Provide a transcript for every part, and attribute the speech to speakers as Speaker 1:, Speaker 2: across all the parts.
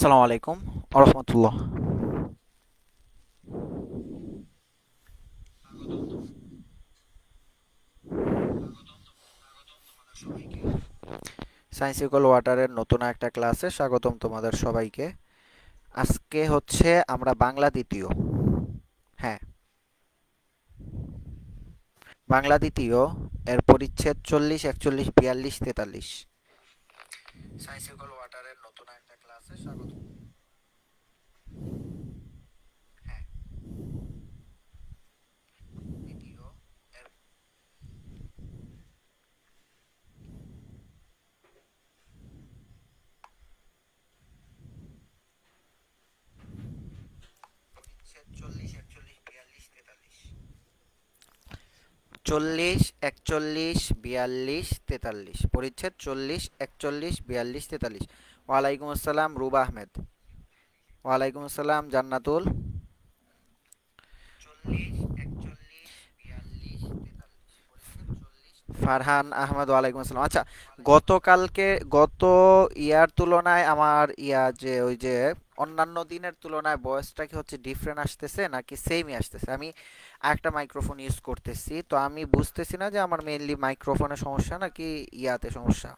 Speaker 1: আসসালামু আলাইকুম রহমতুল্লাহ। Science equal ওয়াটারের নতুন একটা ক্লাসে স্বাগতম তোমাদের সবাইকে। আজকে হচ্ছে আমরা বাংলা দ্বিতীয়, হ্যাঁ, বাংলা দ্বিতীয় এর পরিচ্ছেদ 40, 41, 42, 43। সায়েন্স ইকুয়াল ওয়াটারের নতুন একটা ক্লাসে স্বাগতম। হ্যাঁ, দ্বিতীয় এর 40, 41, 42, 43। 40, 41, 42, 43 পরিচ্ছেদ 40, 41, 42, 43। ওয়ালাইকুম আসসালাম রুবা আহমেদ। ওয়ালাইকুম আসসালাম জান্নাতুল। 40, 41, 42, 43 ফারহান আহমেদ ওয়ালাইকুম আসসালাম। আচ্ছা, গতকালকে গত ইয়ার তুলনায় আমার যে ওই যে অন্যান্য দিনের তুলনায় ভয়েসটা কি হচ্ছে ডিফারেন্ট আসতেছে নাকি সেমই আসতেছে? আমি একটা মাইক্রোফোন ইউজ করতেছি, তো আমি বুঝতেছি না যে আমার মেইনলি মাইক্রোফোনের সমস্যা নাকি ইয়াতে সমস্যা।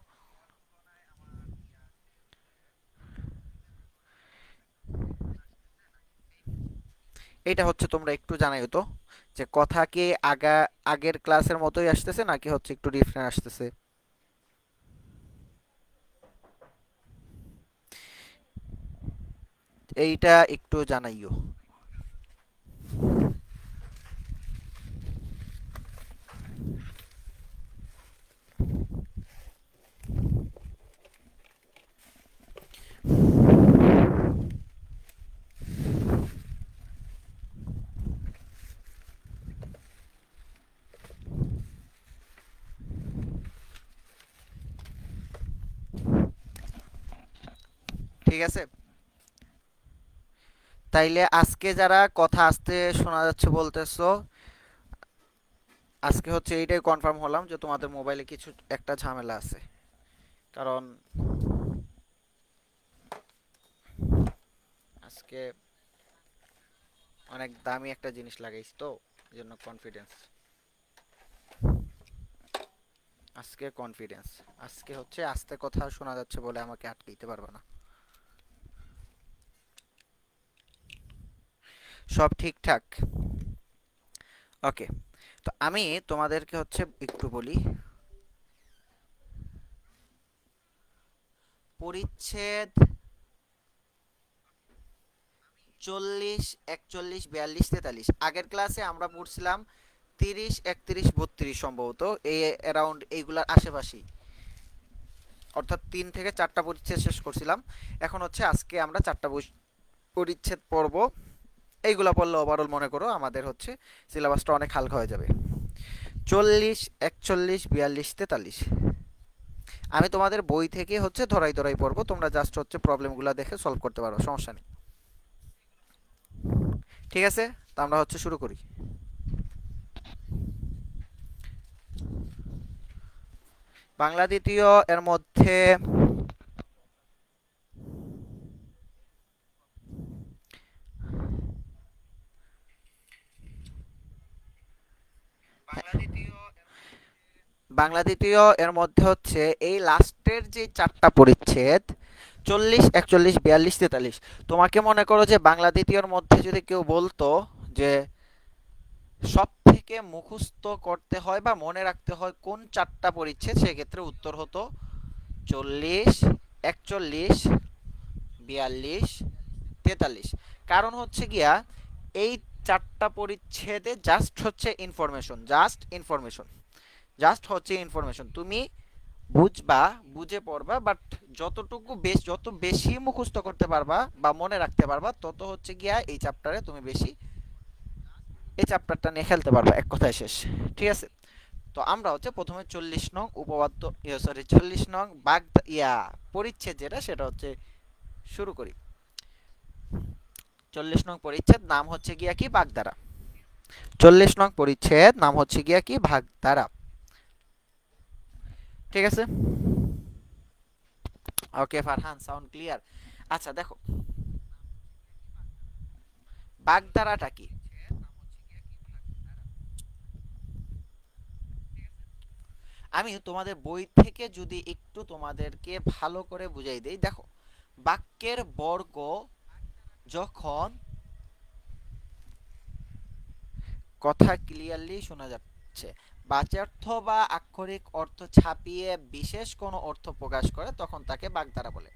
Speaker 1: এটা হচ্ছে তোমরা একটু জানাইও তো, যে কথা কি আগের ক্লাসের মতোই আসতেছে নাকি হচ্ছে একটু ডিফারেন্ট আসতেছে। এইটা একটু জানাইও। ঠিক আছে, তাইলে আজকে যারা কথা আসতে শোনা যাচ্ছে বলতেছো, আজকে হচ্ছে এইটাই কনফার্ম হলাম যে তোমাদের মোবাইলে কিছু একটা ঝামেলা আছে। কারণ আজকে অনেক দামি একটা জিনিস লাগাইছি, তো এই জন্য কনফিডেন্স। আজকে কনফিডেন্স, আজকে হচ্ছে আস্তে কথা শোনা যাচ্ছে বলে আমাকে আটকাইতে পারবে না। সব ঠিকঠাক। ওকে, তো আমি তোমাদেরকে হচ্ছে একটু বলি। পরিচ্ছেদ 40, 41, 42, 43, আগের ক্লাসে আমরা পড়ছিলাম 30, 31, 32 সম্ভবত, এই অ্যারাউন্ড এইগুলার আশেপাশেই, অর্থাৎ 3 থেকে 4টা পরিচ্ছেদ শেষ করছিলাম। এখন হচ্ছে আজকে আমরা 4টা পরিচ্ছেদ পড়ব। এইগুলা পড়লে ওভারঅল মনে করো আমাদের হচ্ছে সিলেবাসটা অনেক হালকা হয়ে যাবে। 40, 41, 42, 43 আমি তোমাদের বই থেকে হচ্ছে ধরাই ধরাই পড়বো, তোমরা জাস্ট হচ্ছে প্রবলেমগুলো দেখে সলভ করতে পারো, সমস্যা নেই। ঠিক আছে, তা আমরা হচ্ছে শুরু করি। বাংলা দ্বিতীয় এর মধ্যে বাংলা দ্বিতীয় এর মধ্যে হচ্ছে এই লাস্টের যে 4টা পরিচ্ছেদ 40, 41, 42, 43, তোমাকে মনে করো যে বাংলা দ্বিতীয়র মধ্যে যদি কেউ বলতো যে সব থেকে মুখস্থ করতে হয় বা মনে রাখতে হয় কোন 4টা পরিচ্ছেদ, সেক্ষেত্রে উত্তর হতো 40, 41, 42, 43। কারণ হচ্ছে গিয়া এই 4টা পরিচ্ছেদে জাস্ট হচ্ছে ইনফরমেশন, জাস্ট হচ্ছে ইনফরমেশন, তুমি বুঝবা, বুঝে পড়বা, বাট যত বেশি মুখস্থ করতে পারবা বা মনে রাখতে পারবা তত হচ্ছে গিয়া এই চ্যাপ্টারটা নিয়ে খেলতে পারবা, এক কথায় শেষ। ঠিক আছে, তো আমরা হচ্ছে প্রথমে 40 নং উপপাদ্য, সরি 40 নং বাগ পরিচ্ছেদ যেটা সেটা হচ্ছে শুরু করি। 40 নং পরিচ্ছেদ নাম হচ্ছে গিয়া কি বাগধারা। 40 নং পরিচ্ছেদ নাম হচ্ছে গিয়া কি ভাগধারা। ঠিক আছে, ওকে ফারহান, সাউন্ড ক্লিয়ার। আচ্ছা দেখো, বাগধারাটা কি? আমি তোমাদের বই থেকে যদি একটু তোমাদেরকে ভালো করে বুঝাই দেই, দেখো, বাক্যের বর্গ যখন, কথা ক্লিয়ারলি শোনা যাচ্ছে, বাচ্যার্থ বা আক্ষরিক অর্থ ছাপিয়ে বিশেষ কোনো অর্থ প্রকাশ করে তখন তাকে বাগধারা বলে।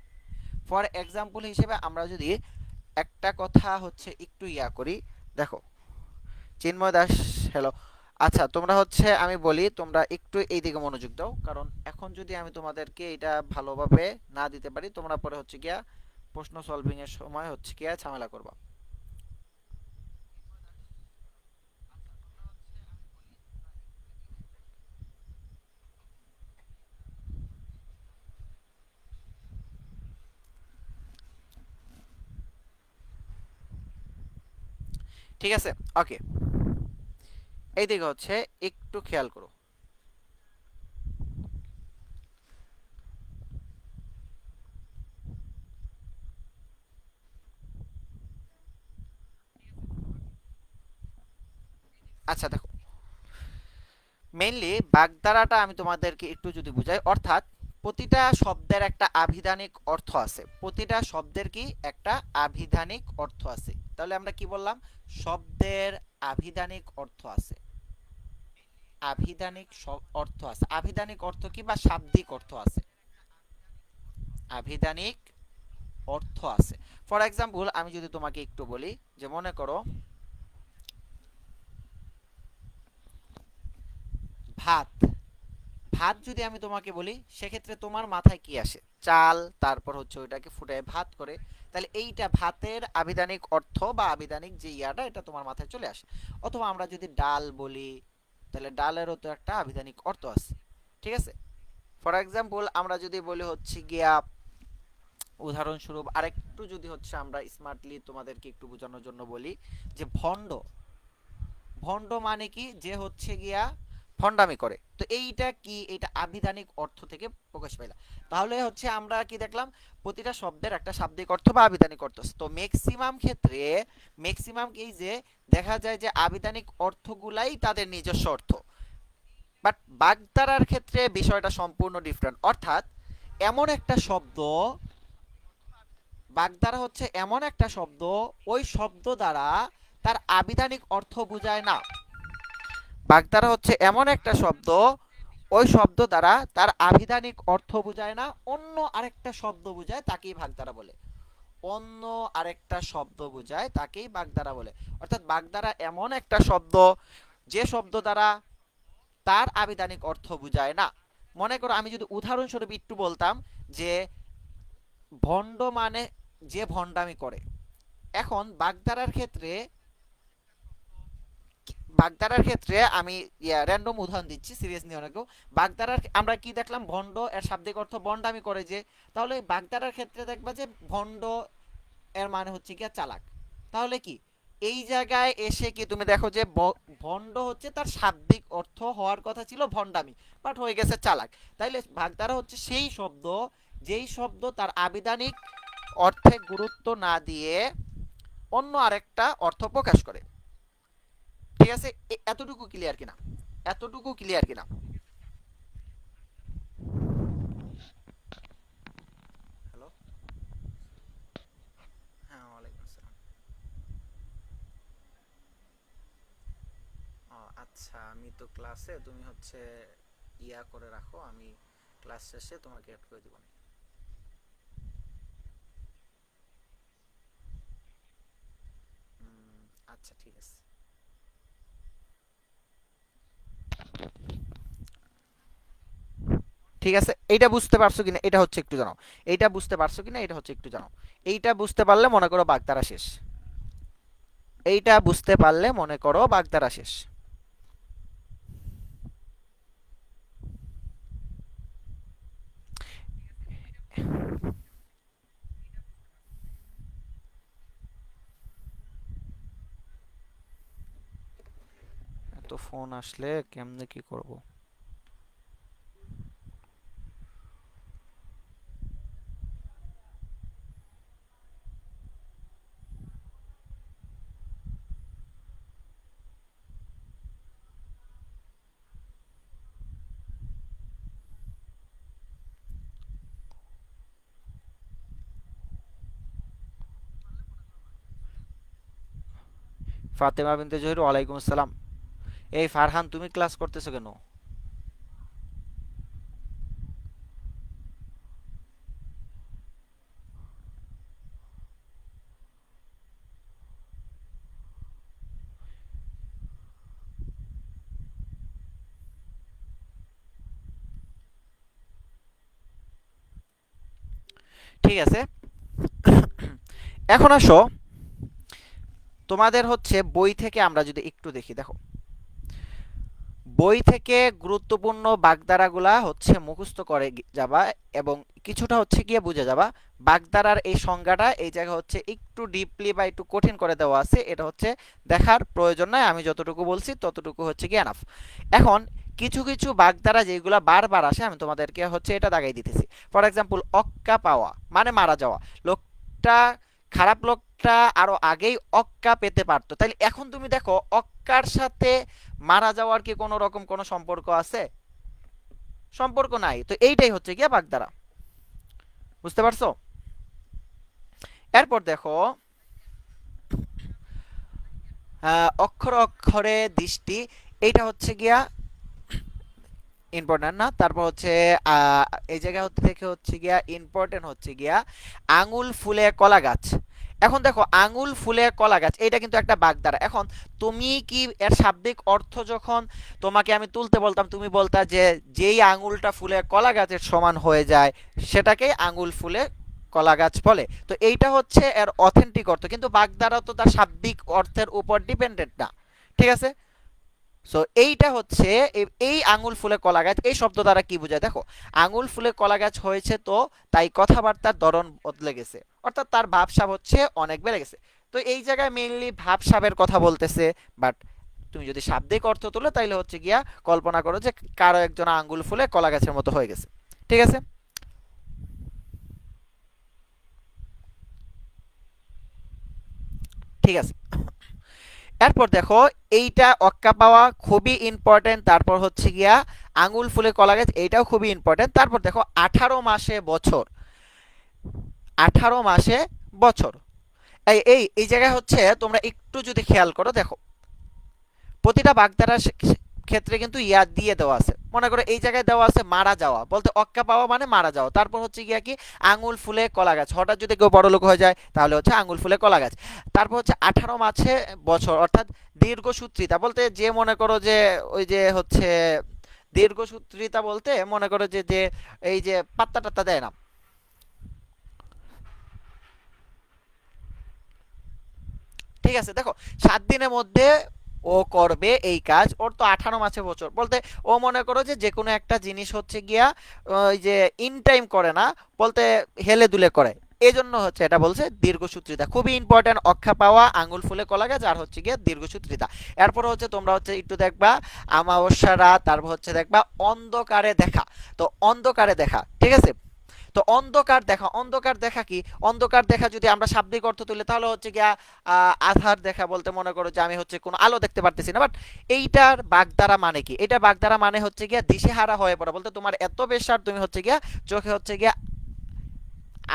Speaker 1: ফর এক্সাম্পল হিসেবে আমরা যদি একটা কথা হচ্ছে একটু ইয়া করি, দেখো, চিন্ময় দাস, হ্যালো। আচ্ছা তোমরা হচ্ছে, আমি বলি তোমরা একটু এই দিকে মনোযোগ দাও, কারণ এখন যদি আমি তোমাদেরকে এটা ভালোভাবে না দিতে পারি তোমরা পরে হচ্ছে গিয়া প্রশ্ন সলভিং এর সময় হচ্ছে গিয়া ঝামেলা করবা। ঠিক আছে, ওকে, এই দিকে হচ্ছে একটু খেয়াল করো। আচ্ছা দেখো, মেইনলি বাগধারাটা আমি তোমাদেরকে একটু যদি বুঝাই, অর্থাৎ প্রতিটা শব্দের একটা আভিধানিক অর্থ আছে, প্রতিটা শব্দের কি একটা আভিধানিক অর্থ আছে। তাহলে আমরা কি বললাম? শব্দের আভিধানিক অর্থ আছে, আভিধানিক অর্থ আছে। আভিধানিক অর্থ কি বা শাব্দিক অর্থ আছে, আভিধানিক অর্থ আছে। ফর এক্সাম্পল আমি যদি তোমাকে একটু বলি, যে মনে করো ভাত, ভাত যদি আমি তোমাকে বলি সেক্ষেত্রে তোমার মাথায় কি আসে? চাল, তারপর হচ্ছে ওইটাকে ফুটায় ভাত করে, তাহলে এইটা ভাতের আভিধানিক অর্থ বা আভিধানিক যে ইয়াটা, এটা তোমার মাথায় চলে আসে। অথবা আমরা যদি ডাল বলি, তাহলে ডালেরও তো একটা আভিধানিক অর্থ আছে, ঠিক আছে। ফর এক্সাম্পল আমরা যদি বলি হচ্ছে গিয়া, উদাহরণস্বরূপ আরেকটু যদি হচ্ছে আমরা স্মার্টলি তোমাদেরকে একটু বোঝানোর জন্য বলি, যে ভণ্ড, ভণ্ড মানে কি? যে হচ্ছে গিয়া ভণ্ডামি করে। তো এইটা কি? এটা আভিধানিক অর্থ থেকে প্রকাশ পাইলা। তাহলে হচ্ছে আমরা কি দেখলাম? প্রতিটা শব্দের একটা শাব্দিক অর্থ বা আভিধানিক অর্থ আছে। তো ম্যাক্সিমাম ক্ষেত্রে, ম্যাক্সিমাম এই যে দেখা যায় যে আভিধানিক অর্থগুলাই তাদের নিজস্ব অর্থ, বাট বাগধারার ক্ষেত্রে বিষয়টা সম্পূর্ণ ডিফারেন্ট। অর্থাৎ এমন একটা শব্দ, বাগধারা হচ্ছে এমন একটা শব্দ, ওই শব্দ দ্বারা তার আভিধানিক অর্থ বোঝায় না। বাগধারা হচ্ছে এমন একটা শব্দ, ওই শব্দ দ্বারা তার আভিধানিক অর্থ বোঝায় না, অন্য আরেকটা শব্দ বোঝায়, তাকেই বাগধারা বলে। অন্য আরেকটা শব্দ বোঝায়, তাকেই বাগধারা বলে। অর্থাৎ বাগধারা এমন একটা শব্দ, যে শব্দ দ্বারা তার আভিধানিক অর্থ বোঝায় না। মনে করো আমি যদি উদাহরণস্বরূপ একটু বলতাম, যে ভণ্ড মানে যে ভণ্ডামি করে। এখন বাগধারার ক্ষেত্রে, বাগধারার ক্ষেত্রে আমি র্যান্ডম উদাহরণ দিচ্ছি, সিরিয়াস নিয়ে অনেকেও। বাগধারার আমরা কি দেখলাম? ভণ্ড এর শাব্দিক অর্থ ভণ্ডামি করে যে, তাহলে বাগধারার ক্ষেত্রে দেখবা যে ভণ্ড এর মানে হচ্ছে কি চালাক। তাহলে কি এই জায়গায় এসে কি তুমি দেখো যে ভণ্ড হচ্ছে তার শাব্দিক অর্থ হওয়ার কথা ছিল ভণ্ডামি, বাট হয়ে গেছে চালাক। তাইলে বাগধারা হচ্ছে সেই শব্দ, যেই শব্দ তার আবিধানিক অর্থে গুরুত্ব না দিয়ে অন্য আরেকটা অর্থ প্রকাশ করে। ঠিক আছে, এতটুকু ক্লিয়ার কিনা? এতটুকু ক্লিয়ার কিনা? হ্যালো, হ্যাঁ ওয়ালাইকুম আসসালাম। আচ্ছা আমি তো ক্লাসে, তুমি হচ্ছে ইয়া করে রাখো, আমি ক্লাস শেষে তোমাকে অ্যাড করে দিব। আচ্ছা ঠিক আছে। ঠিক আছে, এইটা বুঝতে পারছো কিনা এটা হচ্ছে একটু জানাও। এইটা বুঝতে পারছো কিনা এটা হচ্ছে একটু জানাও। এইটা বুঝতে পারলে মনে করো বাগধারা শেষ। এইটা বুঝতে পারলে মনে করো বাগধারা শেষ। তো ফোন আসলে কেমনে কি করব? ফাতেমা বিনতে জহির, ওয়ালাইকুম আসসালাম। এই ফারহান, তুমি ক্লাস করতেছো কেন? ঠিক আছে, এখন আসো, তোমাদের হচ্ছে বই থেকে আমরা যদি একটু দেখি, দেখো বই থেকে গুরুত্বপূর্ণ বাগধারাগুলা হচ্ছে মুখস্থ করে যাবা, এবং কিছুটা হচ্ছে গিয়ে বুঝে যাবা। বাগধারার এই সংজ্ঞাটা এই জায়গায় হচ্ছে একটু ডিপলি বা একটু কঠিন করে দেওয়া আছে, এটা হচ্ছে দেখার প্রয়োজন নাই, আমি যতটুকু বলছি ততটুকু হচ্ছে গিয়ে এনাফ। এখন কিছু কিছু বাগধারা যেগুলা বারবার আসে, আমি তোমাদেরকে হচ্ছে এটা দাগাই দিতেছি। ফর এক্সাম্পল, অক্কা পাওয়া মানে মারা যাওয়া। লোকটা, খারাপ লোকটা আরো আগেই অক্কা পেতে পারতো, তাইলে এখন তুমি দেখো অক্কার সাথে মারা যাওয়ার কি কোনো রকম কোনো সম্পর্ক আছে? সম্পর্ক নাই, তো এইটাই হচ্ছে গিয়ে বাগধারা। বুঝতে পারছো? এরপর দেখো, অক্ষর অক্ষরে দৃষ্টি, এইটা হচ্ছে গিয়া ইম্পর্টেন্ট না। তারপর হচ্ছে এই জায়গা থেকে হচ্ছে গিয়া ইম্পর্টেন্ট হচ্ছে গিয়া আঙুল ফুলে কলা গাছ। এখন দেখো, আঙুল ফুলে কলা গাছ এটা কিন্তু একটা বাগধারা। এখন তুমি কি এর শাব্দিক অর্থ যখন তোমাকে আমি তুলতে বলতাম, তুমি বলতা যে যেই আঙুলটা ফুলে কলা গাছের সমান হয়ে যায় সেটাকে আঙুল ফুলে কলা গাছ বলে। তো এইটা হচ্ছে এর অথেন্টিক অর্থ, কিন্তু বাগধারা তো তার শাব্দিক অর্থের উপর ডিপেন্ডেন্ট না। ঠিক আছে? সো এইটা হচ্ছে এই আঙুল ফুলে কলা গাছ এই শব্দ দ্বারা কি বোঝায়, দেখো আঙুল ফুলে কলা গাছ হয়েছে, তো তাই কথাবার্তার ধরন বদলে গেছে, অর্থাৎ তার ভাবসাব হচ্ছে অনেক বেড়ে গেছে। তো এই জায়গায় মেইনলি ভাবসাবের কথা বলতেছে। বাট তুমি যদি শাব্দিক অর্থ তোলো তাইলে হচ্ছে গিয়া কল্পনা করো যে কারো একজন আঙ্গুল ফুলে কলা গাছের মতো হয়ে গেছে। ঠিক আছে? ঠিক আছে, এরপর দেখো, এইটা অক্কা পাওয়া খুবই ইম্পর্টেন্ট। তারপর হচ্ছে গিয়া আঙুল ফুলে কলা গাছ, এইটাও খুবই ইম্পর্টেন্ট। তারপর দেখো 18 মাসে বছর, 18 মাসে বছর। এই এই এই জায়গায় হচ্ছে তোমরা একটু যদি খেয়াল করো, দেখো প্রতিটা বাগধারার ক্ষেত্রে কিন্তু ইয়া দিয়ে দেওয়া আছে। মনে করো এই জায়গায় দেওয়া আছে মারা যাওয়া, বলতে অক্কা পাওয়া মানে মারা যাওয়া। তারপর হচ্ছে গিয়া কি, আঙুল ফুলে কলা গাছ, হঠাৎ যদি কেউ বড় লোক হয়ে যায় তাহলে হচ্ছে আঙুল ফুলে কলা গাছ। তারপর হচ্ছে 18 মাসে বছর, অর্থাৎ দীর্ঘসূত্রিতা, বলতে যে মনে করো যে ওই যে হচ্ছে দীর্ঘসূত্রিতা বলতে মনে করো যে যে এই যে পাত্তা টাত্তা দেয় না। ঠিক আছে, দেখো 7 দিনের মধ্যে ও করবে এই কাজ, ওর তো 18 মাসে বছর, বলতে ও মনে করো যে যে কোনো একটা জিনিস হচ্ছে গিয়া ওই যে ইন টাইম করে না, বলতে হেলে দুলে করে। এই জন্য হচ্ছে এটা বলছে দীর্ঘসূত্রিতা, খুবই ইম্পর্টেন্ট। অক্ষা পাওয়া, আঙ্গুল ফুলে কলা গাছ, আর হচ্ছে গিয়ে দীর্ঘসূত্রিতা। এরপর হচ্ছে তোমরা হচ্ছে একটু দেখবা আমাবস্যা রাত, তারপর হচ্ছে দেখবা অন্ধকারে দেখা। তো অন্ধকারে দেখা, ঠিক আছে? তো অন্ধকার দেখা, অন্ধকার দেখা কি, অন্ধকার দেখা যদি আমরা শাব্দিক অর্থ তুলি তাহলে হচ্ছে গিয়া আধার দেখা, বলতে মনে করো যে আমি হচ্ছে কোনো আলো দেখতে পারতেছি না। বাট এইটার বাগধারা মানে কি, এটা বাগধারা মানে হচ্ছে গিয়া দিশেহারা হয়ে পড়া, বলতে তোমার এত বেশার তুমি হচ্ছে গিয়া চোখে হচ্ছে গিয়া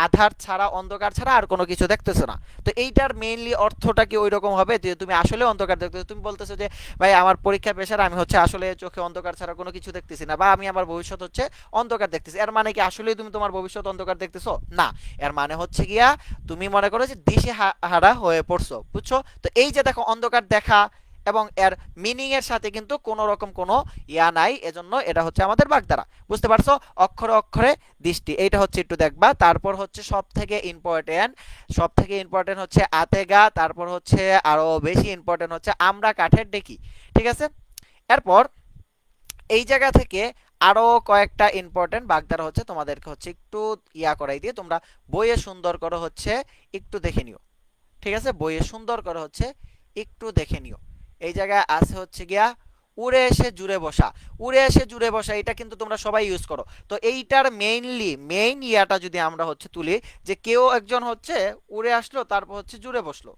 Speaker 1: আধার ছাড়া, অন্ধকার ছাড়া আর কোনো কিছু দেখতেছো না। তো এইটার মেইনলি অর্থটা কি ওই রকম হবে যে তুমি আসলে অন্ধকার দেখতেছো, তুমি বলতেছো যে ভাই আমার পরীক্ষা প্রেশার, আমি হচ্ছে আসলে চোখে অন্ধকার ছাড়া কোনো কিছু দেখতেছি না, বা আমি আমার ভবিষ্যৎ হচ্ছে অন্ধকার দেখতেছি। এর মানে কি আসলে তুমি তোমার ভবিষ্যৎ অন্ধকার দেখতেছো? না, এর মানে হচ্ছে গিয়া তুমি মনে করো যে দিশে হারা হয়ে পড়ছো। বুঝছো? তো এই যে দেখো অন্ধকার দেখা এবং এর মিনিং এর সাথে কিন্তু কোনো রকম কোনো ইয়া নাই, এজন্য এটা হচ্ছে আমাদের বাগধারা। বুঝতে পারছো? অক্ষরে অক্ষরে দৃষ্টি, এইটা হচ্ছে একটু দেখবা। তারপর হচ্ছে সব থেকে ইম্পর্টেন্ট হচ্ছে আতেগা। তারপর হচ্ছে আরো বেশি ইম্পর্টেন্ট হচ্ছে আমরা কাঠের ডেকি। ঠিক আছে? এরপর এই জায়গা থেকে আরো কয়েকটা ইম্পর্টেন্ট বাগধারা হচ্ছে তোমাদেরকে হচ্ছে একটু ইয়া করাই দিয়ে, তোমরা বইয়ে সুন্দর করে হচ্ছে একটু দেখে নিও। ঠিক আছে? বইয়ে সুন্দর করে হচ্ছে একটু দেখে নিও। এই জায়গায় আছে হচ্ছে গিয়া উড়ে এসে জুড়ে বসা। উড়ে এসে জুড়ে বসা এটা কিন্তু তোমরা সবাই ইউজ করো। তো এইটার মেইন ইয়াটা যদি আমরা হচ্ছে তুলি, যে কেউ একজন হচ্ছে উড়ে আসলো তারপর হচ্ছে জুড়ে বসলো,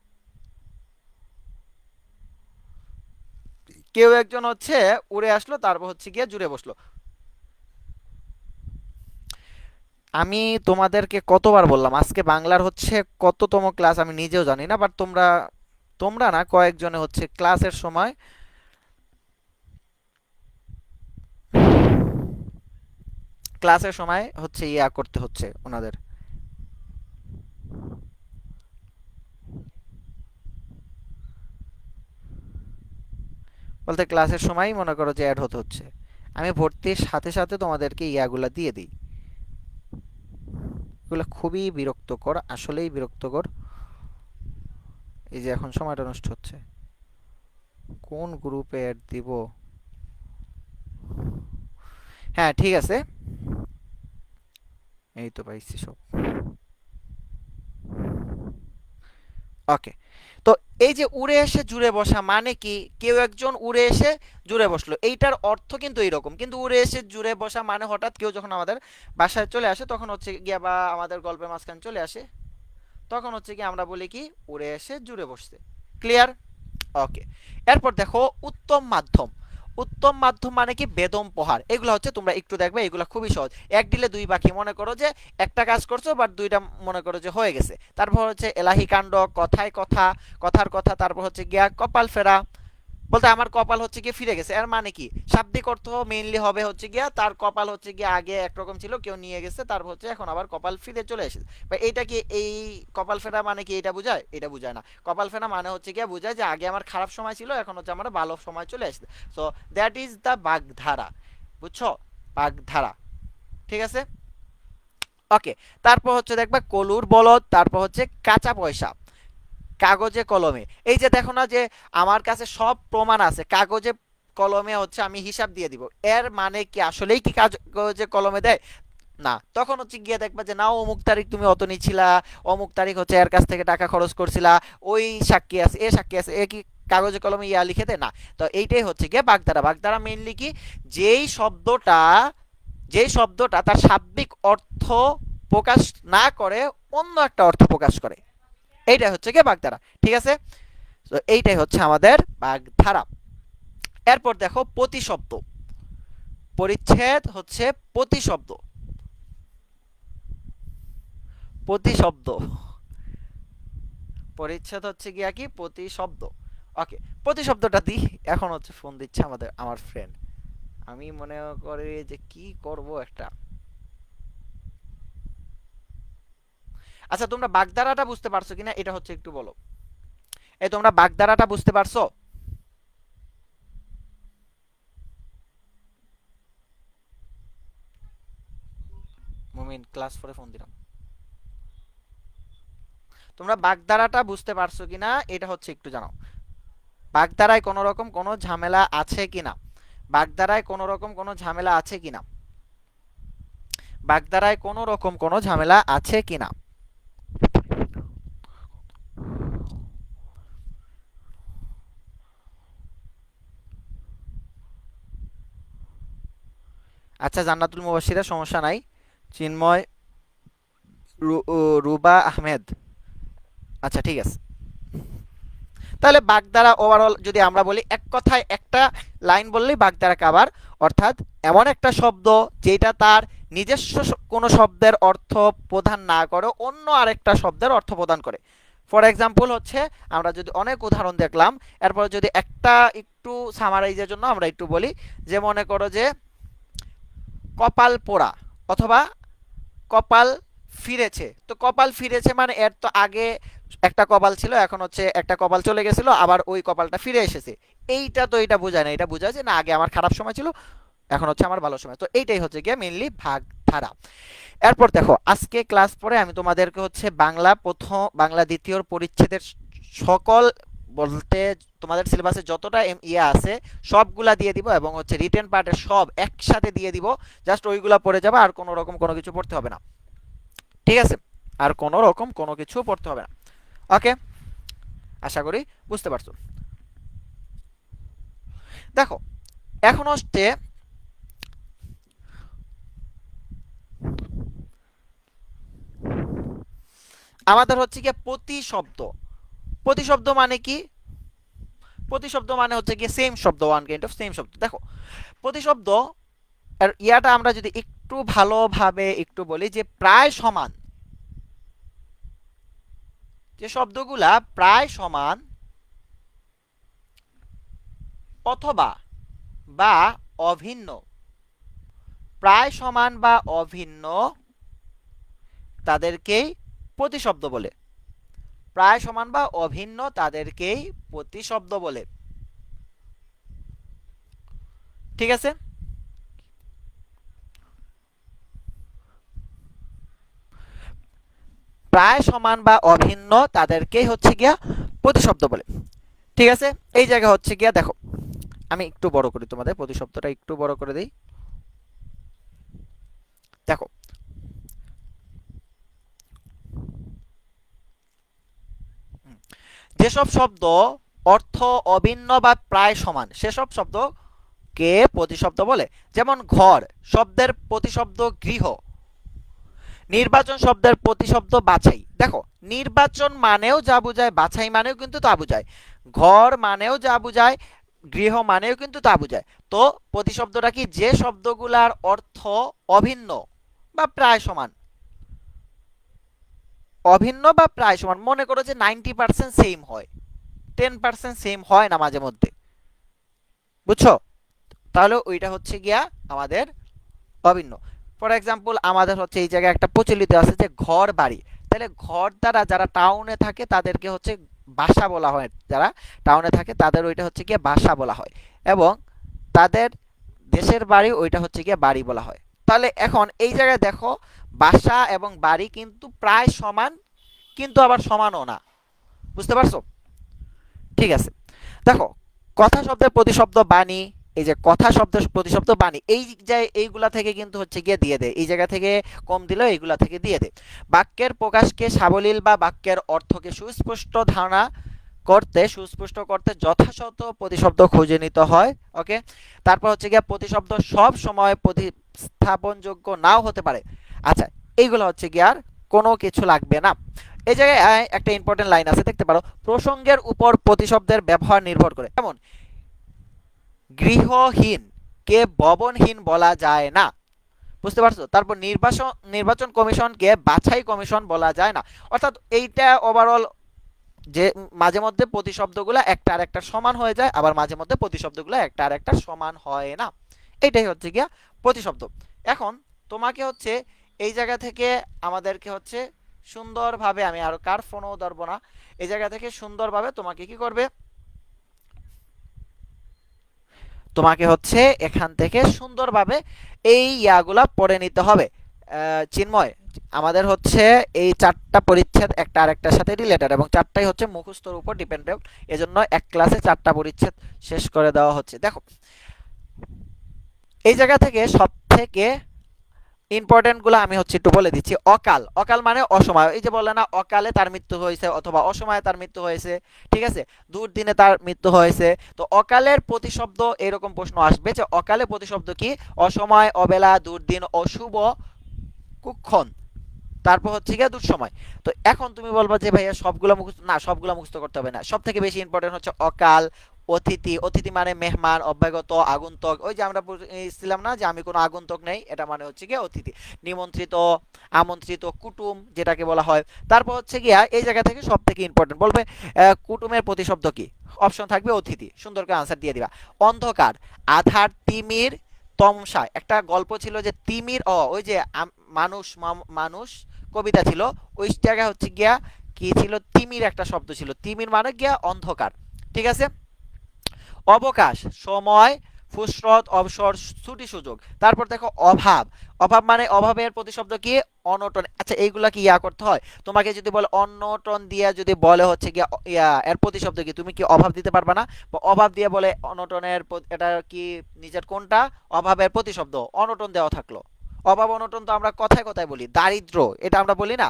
Speaker 1: কেউ একজন হচ্ছে উড়ে আসলো তারপর হচ্ছে গিয়ে জুড়ে বসলো। আমি তোমাদেরকে কতবার বললাম, আজকে বাংলার হচ্ছে কততম ক্লাস আমি নিজেও জানি না, বাট তোমরা তোমরা না কয়েকজনে হচ্ছে ক্লাসের সময় হচ্ছে ইয়া করতে হচ্ছে ওনাদের, বলতে ক্লাসের সময় মনে করো যে অ্যাড হতে হচ্ছে। আমি ভর্তির সাথে সাথে তোমাদেরকে ইয়াগুলা দিয়ে দিই। এগুলো খুবই বিরক্তকর, আসলেই বিরক্তকর। এই যে এখন সময়টা নষ্ট হচ্ছে, কোন গ্রুপে অ্যাড দিব? হ্যাঁ ঠিক আছে, এই তো পাইছি সব। ওকে, তো এই যে উড়ে এসে জুড়ে বসা মানে কি? কেউ একজন উড়ে এসে জুড়ে বসলো, এইটার অর্থ কিন্তু এইরকম। কিন্তু উড়ে এসে জুড়ে বসা মানে হঠাৎ কেউ যখন আমাদের বাসায় চলে আসে তখন হচ্ছে গিয়া, বা আমাদের গল্পের মাঝখানে চলে আসে, তখন হচ্ছে কি আমরা বলি কি উড়ে এসে জুড়ে বসছে। ক্লিয়ার? ওকে, এরপর দেখো উত্তম মাধ্যম। উত্তম মাধ্যম মানে কি বেদম প্রহার। এগুলো হচ্ছে তোমরা একটু দেখবে, এগুলো খুবই সহজ। এক দিলে দুই পাখি, মনে করো যে একটা কাজ করছো বাট দুইটা মনে করো যে হয়ে গেছে। তারপর হচ্ছে এলাহি কাণ্ড, কথায় কথা, কথার কথা, তারপর হচ্ছে গিয়া কপাল ফেরা, বলতে আমার কপাল হচ্ছে গিয়ে ফিরে গেছে। এর মানে কি শাব্দিক অর্থ মেইনলি হবে হচ্ছে গিয়া তার কপাল হচ্ছে গিয়ে আগে একরকম ছিল, কেউ নিয়ে গেছে, তারপর হচ্ছে এখন আবার কপাল ফিরে চলে এসেছে। বা এইটা কি এই কপাল ফেরা মানে কি এটা বোঝায়? এটা বোঝায় না। কপাল ফেরা মানে হচ্ছে গিয়ে বোঝায় যে আগে আমার খারাপ সময় ছিল, এখন হচ্ছে আমার ভালো সময় চলে এসেছে। সো দ্যাট ইজ দ্য বাগধারা। বুঝছো? বাগধারা। ঠিক আছে? ওকে, তারপর হচ্ছে দেখবা কলুর বলদ, তারপর হচ্ছে কাঁচা পয়সা, কাগজে কলমে। এই যে দেখো না যে আমার কাছে সব প্রমাণ আছে, কাগজে কলমে হচ্ছে আমি হিসাব দিয়ে দিব। এর মানে কি আসলেই কি কাগজে কলমে দেয়? না। তখন হচ্ছে গিয়ে দেখবা যে না, অমুক তারিখ তুমি অত নিছিলা, অমুক তারিখ হচ্ছে এর কাছ থেকে টাকা খরচ করছিলা, ওই সাক্ষী আছে, এ সাক্ষী আছে, এ কি কাগজে কলমে ইয়া লিখে দেয়? না। তো এইটাই হচ্ছে গিয়ে বাগধারা। বাগধারা মেইনলি কি, যেই শব্দটা যেই শব্দটা তার শাব্দিক অর্থ প্রকাশ না করে অন্য একটা অর্থ প্রকাশ করে, এইটাই হচ্ছে গিয়ে বাগধারা। ঠিক আছে? তো এইটাই হচ্ছে আমাদের বাগধারা। এরপর দেখো প্রতিশব্দ। পরিচ্ছেদ হচ্ছে প্রতিশব্দ। প্রতিশব্দ, পরিচ্ছেদ হচ্ছে গিয়া কি প্রতিশব্দ। ওকে, প্রতিশব্দটা দিই। এখন হচ্ছে ফোন দিচ্ছে আমার ফ্রেন্ড, আমি মনে করি যে কি করব একটা। আচ্ছা, তোমরা বাগধারাটা বুঝতে পারছো কিনা এটা হচ্ছে একটু বলো। এই তোমরা বাগধারাটা বুঝতে পারছো? মুমিন ক্লাস 4 ফোন দিলাম। তোমরা বাগধারাটা বুঝতে পারছো কিনা এটা হচ্ছে একটু জানাও। বাগধারায় কোনো রকম কোনো ঝামেলা আছে কিনা? বাগধারায় কোনো রকম কোনো ঝামেলা আছে কিনা? বাগধারায় কোনো রকম কোনো ঝামেলা আছে কিনা? আচ্ছা, জান্নাতুল মুবাশশিরা সমস্যা নাই। চিন্ময়, রুবা আহমেদ, আচ্ছা ঠিক আছে। তাহলে বাগধারা ওভারঅল যদি আমরা বলি, এক কথায় একটা লাইন বললেই বাগধারা কাভার। অর্থাৎ এমন একটা শব্দ যেটা তার নিজস্ব কোনো শব্দের অর্থ প্রদান না করে অন্য আরেকটা শব্দের অর্থ প্রদান করে। ফর এক্সাম্পল হচ্ছে আমরা যদি অনেক উদাহরণ দেখলাম, এরপর যদি একটা একটু সামারাইজের জন্য আমরা একটু বলি, যে মনে করো যে কপাল পোড়া অথবা কপাল ফিরেছে। তো কপাল ফিরেছে মানে এর তো আগে একটা কপাল ছিল, এখন হচ্ছে একটা কপাল চলে গেছিল, আবার ওই কপালটা ফিরে এসেছে। এইটা তো এটা বোঝায় না, এটা বোঝায় যে না আগে আমার খারাপ সময় ছিল, এখন হচ্ছে আমার ভালো সময়। তো এইটাই হচ্ছে গিয়ে মেইনলি ভাগধারা। এরপর দেখো আজকে ক্লাস পরে আমি তোমাদেরকে হচ্ছে বাংলা প্রথম, বাংলা দ্বিতীয় পরিচ্ছেদের সকল, বলতে তোমাদের সিলেবাসে যতটা ইয়ে আছে সবগুলা দিয়ে দিব, এবং হচ্ছে রিটেন পার্টের সব একসাথে দিয়ে দিব। জাস্ট ওইগুলা পড়ে যাবে, আর কোনো রকম কোনো কিছু পড়তে হবে না। ঠিক আছে? আর কোনো রকম কোনো কিছু পড়তে হবে না। ওকে, আশা করি বুঝতে পারছো। দেখো এখন হচ্ছে আমাদের হচ্ছে কি প্রতিশব্দ। প্রতিশব্দ মানে কি? প্রতিশব্দ মানে হচ্ছে কি সেম শব্দ, ওয়ান কাইন্ড অফ সেম শব্দ। দেখো প্রতিশব্দ আর ইয়াটা আমরা যদি একটু ভালোভাবে একটু বলি যে প্রায় সমান, যে শব্দগুলা প্রায় সমান অথবা বা অভিন্ন, প্রায় সমান বা অভিন্ন তাদেরকেই প্রতিশব্দ বলে। প্রায় সমান বা অভিন্ন তাদেরকেই প্রতিশব্দ বলে। ঠিক আছে, প্রায় সমান বা অভিন্ন তাদেরকেই হচ্ছে গিয়া প্রতিশব্দ বলে। ঠিক আছে, এই জায়গা হচ্ছে গিয়া দেখো, আমি একটু বড় করি, তোমাদের প্রতিশব্দটা একটু বড় করে দিই। দেখো, যেসব শব্দ অর্থ অভিন্ন বা প্রায় সমান সেসব শব্দকে প্রতিশব্দ বলে। যেমন ঘর শব্দের প্রতিশব্দ গৃহ, নির্বাচন শব্দের প্রতিশব্দ বাছাই। দেখো, নির্বাচন মানেও যা বোঝায়, বাছাই মানেও কিন্তু তা বোঝায়, ঘর মানেও যা বোঝায়, গৃহ মানেও কিন্তু তা বোঝায়। তো প্রতিশব্দটা কি? যে শব্দগুলার অর্থ অভিন্ন বা প্রায় সমান। অভিন্ন বা প্রায় সমান, মনে করো যে 90% সেম হয়, 10% সেম হয় না মাঝে মধ্যে, বুঝছো? তাহলে ওইটা হচ্ছে গিয়া আমাদের অভিন্ন। ফর এক্সাম্পল, আমাদের হচ্ছে এই জায়গায় একটা প্রচলিত আছে যে ঘর বাড়ি। তাহলে ঘর দ্বারা যারা টাউনে থাকে তাদেরকে হচ্ছে বাসা বলা হয়, যারা টাউনে থাকে তাদের ওইটা হচ্ছে গিয়ে বাসা বলা হয়, এবং তাদের দেশের বাড়ি ওইটা হচ্ছে গিয়ে বাড়ি বলা হয়। তাহলে এখন এই জায়গায় দেখো, বাসা এবং বাড়ি কিন্তু প্রায় সমান, কিন্তু আবার সমানও না। বুঝতে পারছো? ঠিক আছে, দেখো, কথা শব্দের প্রতিশব্দ বাণী। এই যে কথা শব্দের প্রতিশব্দ বাণী, এই যে এইগুলা থেকে কিন্তু হচ্ছে গিয়ে দিয়ে দেয়, এই জায়গা থেকে কম দিলেও এইগুলা থেকে দিয়ে দেয়। বাক্যের প্রকাশকে সাবলীল বা বাক্যের অর্থকে সুস্পষ্ট ধারণা করতে, সুস্পষ্ট করতে যথাযথ প্রতিশব্দ খুঁজে নিতে হয়। ওকে, তারপর হচ্ছে গিয়ে প্রতিশব্দ সব সময় প্রতিস্থাপনযোগ্য নাও হতে পারে। আচ্ছা, এইগুলো হচ্ছে গিয়ে আর কোনো কিছু লাগবে না। এই জায়গায় একটা ইম্পর্টেন্ট লাইন আছে, দেখতে পারো, প্রসঙ্গের উপর প্রতিশব্দের ব্যবহার নির্ভর করে। যেমন গৃহহীন কে ভবনহীন বলা যায় না। বুঝতে পারছো? তারপর নির্বাচন কমিশনকে বাছাই কমিশন বলা যায় না। অর্থাৎ এইটা ওভারঅল যে মাঝে মধ্যে প্রতিশব্দগুলো একটা আর একটা সমান হয়ে যায়, আবার মাঝে মধ্যে প্রতিশব্দগুলো একটা আর একটা সমান হয় না। এইটাই হচ্ছে গিয়া প্রতিশব্দ। এখন তোমাকে হচ্ছে এই জায়গা থেকে আমাদেরকে হচ্ছে সুন্দরভাবে, আমি আর কার ফোনও ধরবো না, এই জায়গা থেকে সুন্দরভাবে তোমাকে কি করবে, তোমাকে হচ্ছে এখান থেকে সুন্দরভাবে এই ইয়াগুলা পড়ে নিতে হবে। চিন্ময়, আমাদের হচ্ছে এই চারটা পরিচ্ছেদ একটা আরেকটার সাথে রিলেটেড, এবং চারটাই হচ্ছে মুখস্থর উপর ডিপেন্ডেন্ট। এজন্য এক ক্লাসে চারটা পরিচ্ছেদ শেষ করে দেওয়া হচ্ছে। দেখো, এই জায়গা থেকে সব থেকে ইম্পর্টেন্ট গুলো আমি হচ্ছে একটু বলে দিচ্ছি। অকাল, অকাল মানে অসময়। এই যে বলে না, অকালে তার মৃত্যু হয়েছে অথবা অসময়ে তার মৃত্যু হয়েছে, ঠিক আছে, দুর্দিনে তার মৃত্যু হয়েছে। তো অকালের প্রতিশব্দ এরকম প্রশ্ন আসবে যে অকালে প্রতিশব্দ কি? অসময়, অবেলা, দুর্দিন, অশুভ, কুক্ষণ, তারপর হচ্ছে গিয়ে দুঃসময়। তো এখন তুমি বলবা যে ভাইয়া সবগুলো মুখস্থ, না, সবগুলো মুখস্থ করতে হবে না। সব থেকে বেশি ইম্পর্টেন্ট হচ্ছে অকাল, অতিথি। অতিথি মানে মেহমান, অভ্যাগত, আগন্তুক। ওই যে আমরা ছিলাম না যে আমি কোনো আগন্তুক নেই, এটা মানে হচ্ছে গিয়ে অতিথি। নিমন্ত্রিত, আমন্ত্রিত, কুটুম যেটাকে বলা হয়। তারপর হচ্ছে গিয়া এই জায়গা থেকে সব থেকে ইম্পর্টেন্ট বলবে কুটুমের প্রতিশব্দ কি? অপশন থাকবে অতিথি, সুন্দর করে আনসার দিয়ে দিবা। অন্ধকার, আধার, তিমির, তমসা। একটা গল্প ছিল যে তিমির, ওই যে মানুষ মানুষ কবিতা ছিল, ওই জায়গায় হচ্ছে গিয়া কি ছিল, তিমির একটা শব্দ ছিল, তিমির মানে গিয়া অন্ধকার। ঠিক আছে, অবকাশ, সময়, ফুসরত, অবসর, ছুটি, সুযোগ। তারপর দেখো অভাব, অভাব মানে অভাবের প্রতিশব্দ কি? অনটন। আচ্ছা, এইগুলা কি ইয়া করতে হয়? তোমাকে যদি বলে অনটন দিয়ে যদি বলে হচ্ছে গিয়া ইয়া এর প্রতিশব্দ কি, তুমি কি অভাব দিতে পারবা না? বা অভাব দিয়ে বলে অনটনের এটা কি নিজের কোনটা অভাবের প্রতিশব্দ? অনটন দেওয়া থাকলো। অভাব অনটন তো আমরা কথায় কথায় বলি। দারিদ্র এটা আমরা বলি না।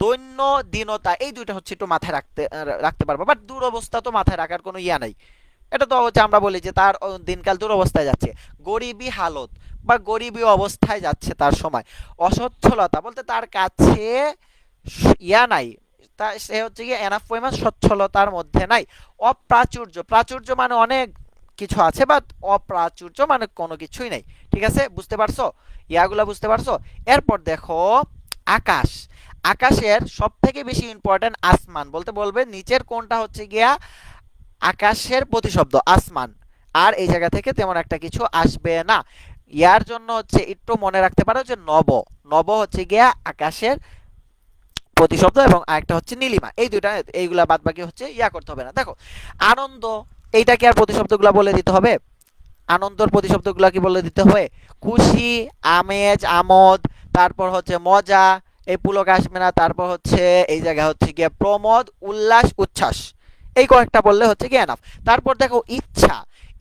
Speaker 1: দৈন্য দীনতা, এই দুইটা হচ্ছে একটু মাথায় রাখতে রাখতে পারবো, বাট দুরবস্থা তো মাথায় রাখার কোনো ইয়া নাই। এটা তো হচ্ছে আমরা বলি যে তার দিনকাল দুরবস্থায় যাচ্ছে। গরিবী হালত বা গরিবী অবস্থায় যাচ্ছে তার সময়। অসচ্ছলতা বলতে তার কাছে ইয়া নাই, তা সে হচ্ছে গিয়ে এনাফ পরিমাণ সচ্ছলতার মধ্যে নাই। অপ্রাচুর্য, প্রাচুর্য মানে অনেক কিছু আছে, বাট অপ্রাচুর্য মানে কোনো কিছুই নাই। ঠিক আছে, বুঝতে পারছো? ইয়াগুলা বুঝতে পারছো? এরপর দেখো আকাশ। আকাশের সব থেকে বেশি ইম্পর্টেন্ট আসমান, বলতে বলবে নিচের কোনটা হচ্ছে গিয়া আকাশের প্রতিশব্দ? আসমান। আর এই জায়গা থেকে তেমন একটা কিছু আসবে না। ইয়ার জন্য হচ্ছে একটু মনে রাখতে পারো যে নব, নব হচ্ছে গিয়া আকাশের প্রতিশব্দ, এবং আরেকটা হচ্ছে নীলিমা। এই দুইটা, এইগুলা বাদ বাকি হচ্ছে ইয়া করতে হবে না। দেখো আনন্দ, এইটা কি আর প্রতিশব্দগুলা বলে দিতে হবে? আনন্দর প্রতিশব্দগুলা কি বলে দিতে হবে? খুশি, আমেজ, আমোদ, তারপর হচ্ছে মজা, এই পুলক আসবে না, তারপর হচ্ছে এই জায়গা হচ্ছে গিয়ে প্রমোদ, উল্লাস, উচ্ছ্বাস, এই কয়েকটা বললে হচ্ছে কি এনাফ। তারপর দেখো ইচ্ছা,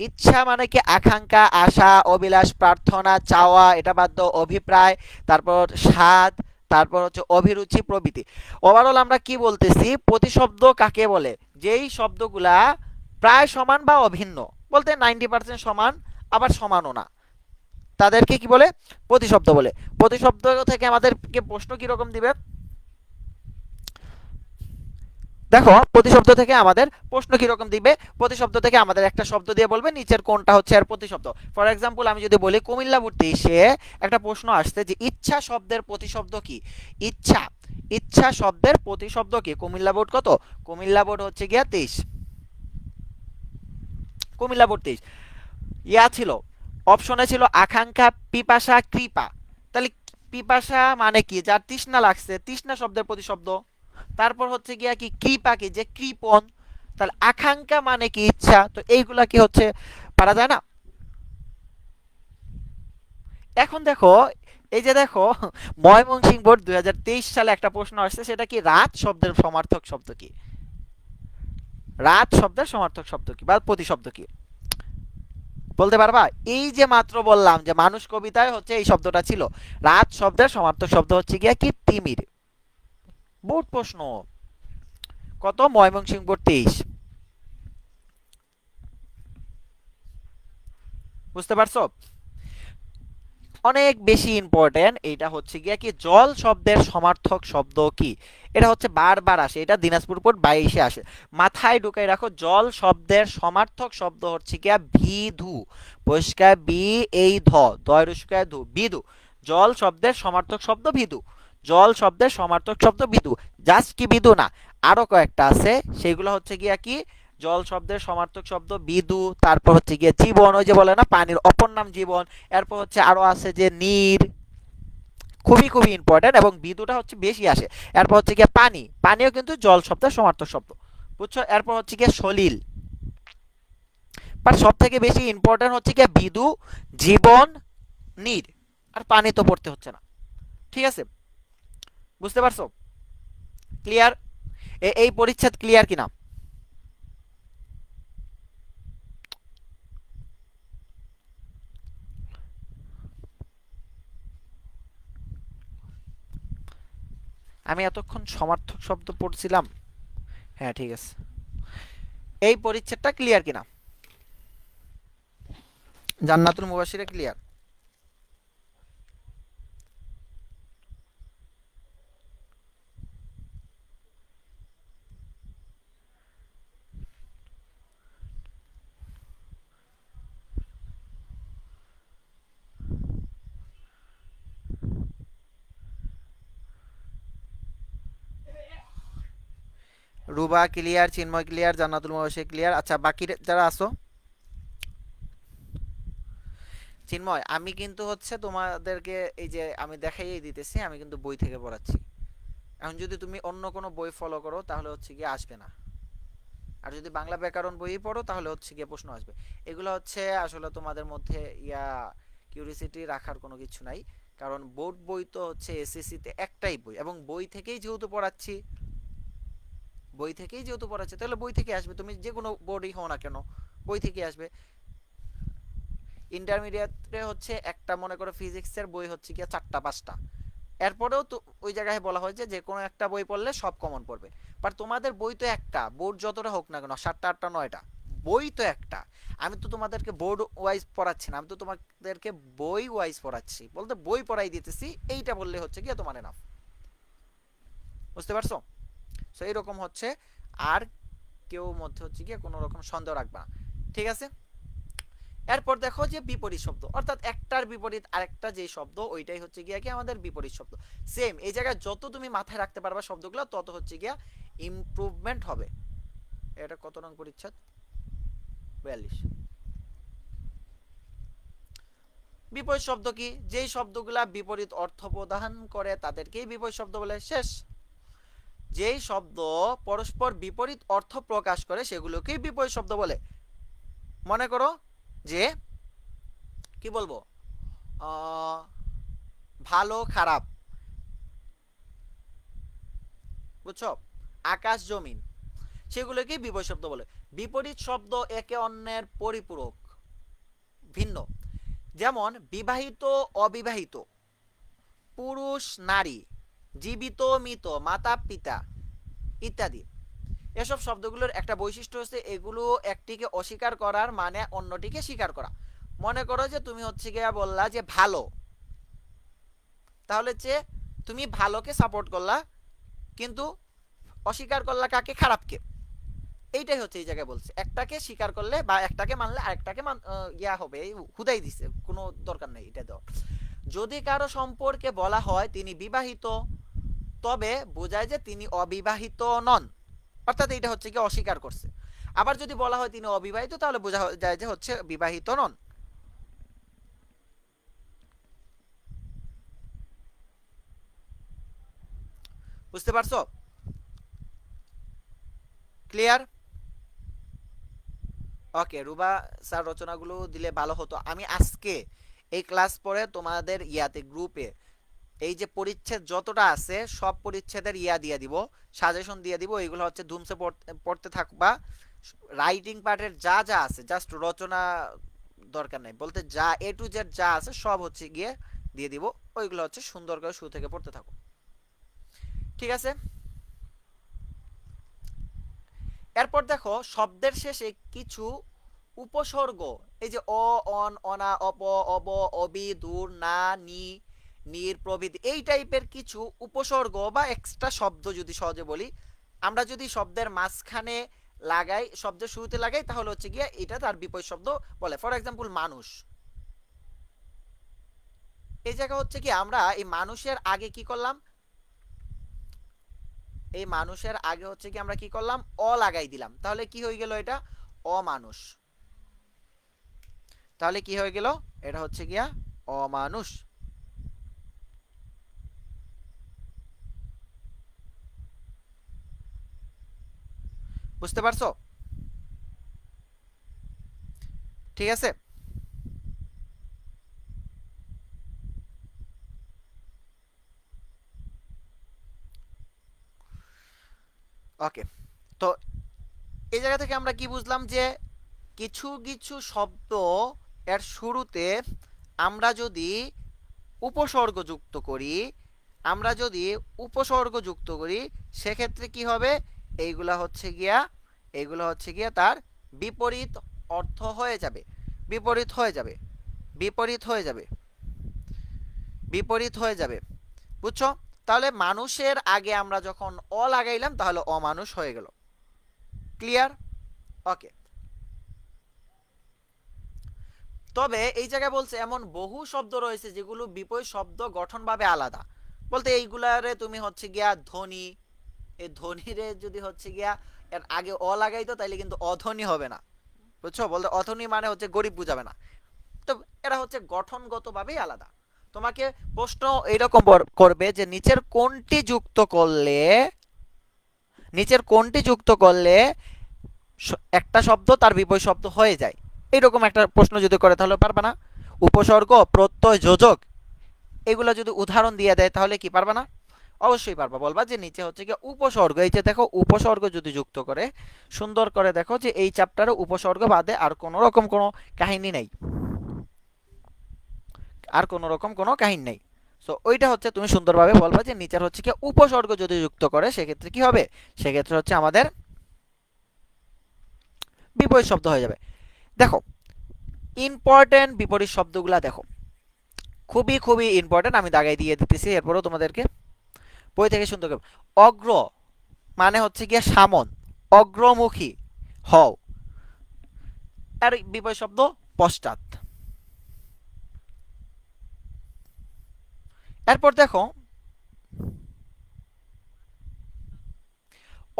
Speaker 1: ইচ্ছা মানে কি আকাঙ্ক্ষা, আশা, অভিলাষ, প্রার্থনা, চাওয়া, এটা বাদ দাও, অভিপ্রায়, তারপর স্বাদ, তারপর হচ্ছে অভিরুচি প্রভৃতি। ওভারঅল আমরা কি বলতেছি, প্রতিশব্দ কাকে বলে? যেই শব্দগুলা প্রায় সমান বা অভিন্ন, বলতে 90% সমান আবার সমানও না, তাদেরকে কি বলে? প্রতিশব্দ বলে। প্রতিশব্দ থেকে আমাদেরকে প্রশ্ন কিরকম দিবে? দেখো প্রতিশব্দ থেকে আমাদের প্রশ্ন কিরকম দিবে, প্রতিশব্দ থেকে আমাদের একটা শব্দ দিয়ে বলবে নিচের কোনটা হচ্ছে এর প্রতিশব্দ। ফর এক্সাম্পল আমি যদি বলি কুমিল্লা ভর্তি, সে একটা প্রশ্ন আসছে যে ইচ্ছা শব্দের প্রতিশব্দ কি? ইচ্ছা, ইচ্ছা শব্দের প্রতিশব্দ কি? কুমিল্লা বোর্ড কত? কুমিল্লা বোর্ড হচ্ছে গিয়া 23, কুমিল্লা বোর্ড 23। ইয়া ছিল, অপশনে ছিল আকাঙ্ক্ষা, পিপাসা, কৃপা। তাহলে পিপাসা মানে কি? যার তৃষ্ণা লাগছে, তৃষ্ণা শব্দের প্রতিশব্দ। তারপর হচ্ছে গিয়া কি কৃপা, কি যে কৃপণ। তাহলে আকাঙ্ক্ষা মানে কি? ইচ্ছা। তো এইগুলা কি হচ্ছে পারা যায় না? এখন দেখো, এই যে দেখো ময়মনসিংহ বোর্ড 2023 সালে একটা প্রশ্ন আসছে, সেটা কি রাত শব্দের সমার্থক শব্দ কি? রাত শব্দের সমার্থক শব্দ কি বা প্রতিশব্দ কি বলতে পারবা? এই যে মাত্র বললাম যে মানুষ কবিতায় হচ্ছে এই শব্দটা ছিল, রাত শব্দের সমার্থক শব্দ হচ্ছে গিয়া কি? তিমির। বোর্ড প্রশ্ন, কত? ময়মনসিংহ বোর্ড 23। বুঝতে পারছো? অনেক বেশি ইম্পর্টেন্ট, এটা হচ্ছে গিয়া কি জল শব্দের সমার্থক শব্দ কি? এটা হচ্ছে বারবার আসে, এটা দিনাজপুর বোর্ড 22-এ আসে। মাথায় ঢুকাই রাখো, জল শব্দের সমার্থক শব্দ হচ্ছে গিয়া বিধু। পরিষ্কার বি, এই ধ, দয় রস্যকার ধু, বিধু। জল শব্দের সমার্থক শব্দ বিধু, জল শব্দের সমার্থক শব্দ বিধু। জাস্ট কি বিধু না, আরো কয়েকটা আছে, সেগুলো হচ্ছে গিয়া কি জল শব্দের সমার্থক শব্দ বিদু। তারপর হচ্ছে গিয়ে জীবন, ওই যে বলে না পানির অপর নাম জীবন। এরপর হচ্ছে আরো আছে যে নীর, খুবই খুবই ইম্পর্টেন্ট, এবং বিদুটা হচ্ছে বেশি আসে। এরপর হচ্ছে গিয়ে পানি, পানিও কিন্তু জল শব্দের সমার্থক শব্দ, বুঝছো? এরপর হচ্ছে গিয়ে সলিল। বাট সব থেকে বেশি ইম্পর্টেন্ট হচ্ছে গিয়ে বিদু, জীবন, নীর, আর পানি তো পড়তে হচ্ছে না। ঠিক আছে, বুঝতে পারছো? ক্লিয়ার? এই পরিচ্ছেদ ক্লিয়ার কিনা? আমি এতক্ষণ সমার্থক শব্দ পড়ছিলাম। হ্যাঁ ঠিক আছে, এই পরিচ্ছেদটা ক্লিয়ার কিনা? জান্নাতুল মুবাশশিরা ক্লিয়ার? রুবা ক্লিয়ার, চিন্ময় ক্লিয়ার, জান্নাতুল মুবাশশির ক্লিয়ার। আচ্ছা বাকি যারা আসো, চিন্ময় আমি কিন্তু হচ্ছে তোমাদেরকে এই যে আমি দেখাইয়ে দিতেছি, আমি কিন্তু বই থেকে পড়াচ্ছি। এখন যদি তুমি অন্য কোনো বই ফলো করো তাহলে হচ্ছে গিয়ে আসবে না, আর যদি বাংলা ব্যাকরণ বই পড়ো তাহলে হচ্ছে গিয়ে প্রশ্ন আসবে। এগুলো হচ্ছে আসলে তোমাদের মধ্যে ইয়া কিউরিসিটি রাখার কোনো কিছু নাই, কারণ বোর্ড বই তো হচ্ছে এসএসসি তে একটাই বই, এবং বই থেকেই যেহেতু পড়াচ্ছি, বই থেকেই যেহেতু পড়াচ্ছি তাহলে বই থেকে আসবে, তুমি যে কোনো বোর্ডই হও না কেন বই থেকে আসবে। ইন্টারমিডিয়েটে হচ্ছে একটা মনে করো ফিজিক্সের বই হচ্ছে গিয়া 4টা 5টা, এরপরেও তো ওই জায়গায় বলা হয়েছে যে কোনো একটা বই পড়লে সব কমন পড়বে। বাট তোমাদের বই তো একটা, বোর্ড যতটা হোক না কেন 7টা 8টা 9টা, বই তো একটা। আমি তো তোমাদেরকে বোর্ড ওয়াইজ পড়াচ্ছি না, আমি তো তোমাদেরকে বই ওয়াইজ পড়াচ্ছি, বলতে বই পড়াই দিতেছি, এইটা বললে হচ্ছে গিয়ে তোমার এনাফ। বুঝতে পারছো? সো এইরকম হচ্ছে, আর কেউ মধ্যে হচ্ছে গিয়ে কোনো রকম সন্দেহ রাখবা না। ঠিক আছে, এরপর দেখো যে বিপরীত শব্দ, অর্থাৎ একটার বিপরীত আরেকটা যে শব্দ, ওইটাই হচ্ছে গিয়া কি আমাদের বিপরীত শব্দ। সেম এই জায়গায় যত তুমি মাথায় রাখতে পারবা শব্দগুলো, তত হচ্ছে গিয়া ইমপ্রুভমেন্ট হবে। এটা কত নং পরিচ্ছেদ? 42। বিপরীত শব্দ কি? যেই শব্দগুলা বিপরীত অর্থ প্রদান করে তাদেরকেই বিপরীত শব্দ বলে। শেষ। যেই শব্দ পরস্পর বিপরীত অর্থ প্রকাশ করে সেগুলোকেই বিপরীত শব্দ বলে। মনে করো যে কি বলবো, ভালো খারাপ, বুঝছো, আকাশ জমিন, সেগুলোকেই বিপরীত শব্দ বলে। বিপরীত শব্দ একে অন্যের পরিপূরক, ভিন্ন। যেমন বিবাহিত অবিবাহিত, পুরুষ নারী, জীবিত মৃত, মাতা পিতা ইত্যাদি। এসব শব্দগুলোর একটা বৈশিষ্ট্য হচ্ছে এগুলো একটিকে অস্বীকার করার মানে অন্যটিকে স্বীকার করা। মনে করো যে তুমি হচ্ছে গিয়া বললা যে ভালো, তাহলে যে তুমি ভালোকে সাপোর্ট করলা কিন্তু অস্বীকার করলা কাকে? খারাপকে। এইটাই হচ্ছে এই জায়গায় বলছে, একটাকে স্বীকার করলে বা একটাকে মানলে আরেকটাকে ইয়া হবে, হুদাই দিছে, কোনো দরকার নেই এটা দেওয়া। যদি কারো সম্পর্কে বলা হয় তিনি বিবাহিত, তবে বোঝায় যে তিনি অবিবাহিত নন, অর্থাৎ এটা হচ্ছে কি অস্বীকার করছে। আবার যদি বলা হয় তিনি অবিবাহিত, তাহলে বোঝা যায় যে হচ্ছে বিবাহিত নন। বুঝতে পারছো? ক্লিয়ার? ওকে, রুবা স্যার রচনাগুলো দিলে ভালো হতো। আমি আজকে এই ক্লাস পরে তোমাদের ইয়াতে গ্রুপে এই যে পরিচ্ছেদ যতটা আছে সব পরিচ্ছেদের ইয়া দিয়ে দিব, সাজেশন দিয়ে দিব। এইগুলো হচ্ছে ধুমসে পড়তে থাকবা। রাইটিং পার্টের যা যা আছে, জাস্ট রচনা দরকার নেই বলতে, যা এ টু জেড যা আছে সব হচ্ছে গিয়ে দিয়ে দিব। ওইগুলো হচ্ছে সুন্দর করে শুরু থেকে পড়তে থাকো, ঠিক আছে? এরপর দেখো শব্দের শেষে কিছু উপসর্গ, এই যে অ, অন, অনা, অপ, অব, অবি, দূর, না, নি, নির প্রভৃতি, এই টাইপের কিছু উপসর্গ বা এক্সট্রা শব্দ যদি সহজে বলি, আমরা যদি শব্দের মাঝখানে লাগাই, শব্দের শুরুতে লাগাই, তাহলে হচ্ছে গিয়ে এটা তার বিপরীত শব্দ বলে। ফর এক্সাম্পল মানুষ, এই জায়গা হচ্ছে কি আমরা এই মানুষের আগে কি করলাম, এই মানুষের আগে হচ্ছে কি আমরা কি করলাম, অ লাগাই দিলাম, তাহলে কি হয়ে গেল, এটা অমানুষ। তাহলে কি হয়ে গেল, এটা হচ্ছে গিয়া অমানুষ। বুঝতে পারছো? ঠিক আছে। ওকে, তো এই জায়গা থেকে আমরা কি বুঝলাম যে কিছু কিছু শব্দ এর শুরুতে আমরা যদি উপসর্গ যুক্ত করি, আমরা যদি উপসর্গ যুক্ত করি সেক্ষেত্রে কি হবে, এইগুলা হচ্ছে গিয়া, এইগুলো হচ্ছে গিয়া তার বিপরীত অর্থ হয়ে যাবে, বিপরীত হয়ে যাবে, বিপরীত হয়ে যাবে, বিপরীত হয়ে যাবে। বুঝছো? তাহলে মানুষের আগে আমরা যখন অ লাগাইলাম তাহলে অমানুষ হয়ে গেল। ক্লিয়ার? ওকে। তবে এই জায়গায় বলছে এমন বহু শব্দ রয়েছে যেগুলো বিপরীত শব্দ গঠনভাবে আলাদা, বলতে এইগুলারে তুমি হচ্ছে গিয়া ধ্বনি, এই ধ্বনিরে যদি হচ্ছে গিয়া এর আগে অ লাগাইতো তাইলে কিন্তু অধ্বনি হবে না। বুঝছো? বলতে অধ্বনি মানে হচ্ছে গরিব বুঝাবে না। তো এরা হচ্ছে গঠনগতভাবেই আলাদা। তোমাকে প্রশ্ন এইরকম করবে যে নিচের কোনটি যুক্ত করলে, নিচের কোনটি যুক্ত করলে একটা শব্দ তার বিপরীত শব্দ হয়ে যায়, এইরকম একটা প্রশ্ন যদি করে তাহলে পারবে না। উপসর্গ, প্রত্যয়, যোজক, এগুলো যদি উদাহরণ দিয়ে দেয় তাহলে কি পারবে না? অবশ্যই পারবা। বলবা যে নিচে হচ্ছে কি উপসর্গ, এই যে দেখো উপসর্গ যদি যুক্ত করে, সুন্দর করে দেখো যে এই চ্যাপ্টারে উপসর্গ বাদে আর কোনো রকম কোনো কাহিনী নেই, আর কোনো রকম কোনো কাহিনী নেই। সো ওইটা হচ্ছে তুমি সুন্দরভাবে বলবা যে নিচের হচ্ছে কি উপসর্গ যদি যুক্ত করে সেক্ষেত্রে কি হবে, সেক্ষেত্রে হচ্ছে আমাদের বিপরীত শব্দ হয়ে যাবে। দেখো ইম্পর্টেন্ট বিপরীত শব্দগুলা দেখো, খুবই খুবই ইম্পর্টেন্ট, আমি দাগাই দিয়ে দিতেছি এরপরও তোমাদেরকে বই থেকে সুন্দর করে। অগ্র মানে হচ্ছে গিয়ে সামন, অগ্রমুখী হও, আর বিপরীত শব্দ পশ্চাৎ। এরপর দেখো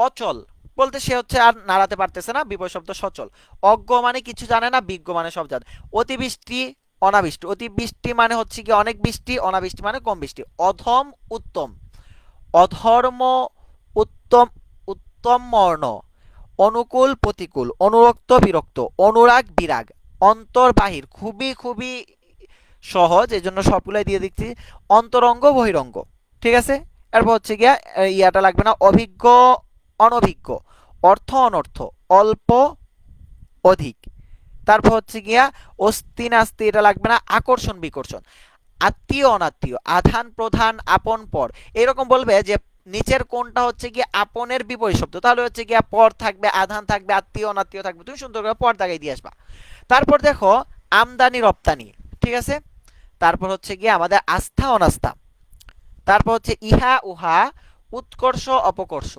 Speaker 1: অচল, বলতে সে হচ্ছে আর নাড়াতে পারতেছে না, বিপরীত শব্দ সচল। অজ্ঞ মানে কিছু জানে না, বিজ্ঞ মানে সব জানে। অতিবৃষ্টি অনাবৃষ্টি। অতিবৃষ্টি মানে হচ্ছে কি অনেক বৃষ্টি, অনাবৃষ্টি মানে কম বৃষ্টি। অধম উত্তম, অধর্ম উত্তম, উত্তম মর্ণ, অনুকূল প্রতিকূল, অনুরক্ত বিরক্ত, অনুরাগ বিরাগ, অন্তর বাহির। খুবই খুবই সহজ, এই জন্য সবগুলাই দিয়ে দিচ্ছি। অন্তরঙ্গ বহিরঙ্গ, ঠিক আছে। এরপর হচ্ছে গিয়া ইয়াটা লাগবে না, অভিজ্ঞ অনভিজ্ঞ, অর্থ অনর্থ, অল্প অধিক। তারপর হচ্ছে গিয়া অস্থি নাস্তি, এটা লাগবে না, আকর্ষণ বিকর্ষণ, আত্মীয় অনাত্মীয়, আধান প্রধান, আপন পর। এরকম বলবে যে নিচের কোনটা হচ্ছে কি আপনের বিপরীত শব্দ, তাহলে হচ্ছে গিয়া পর থাকবে, আধান থাকবে, আত্মীয় অনাত্মীয় থাকবে, তুমি সুন্দর করে পর দাগাই দিয়ে আসবা। তারপর দেখো আমদানি রপ্তানি, ঠিক আছে। তারপর হচ্ছে গিয়ে আমাদের আস্থা অনাস্থা। তারপর হচ্ছে ইহা উহা, উৎকর্ষ অপকর্ষ,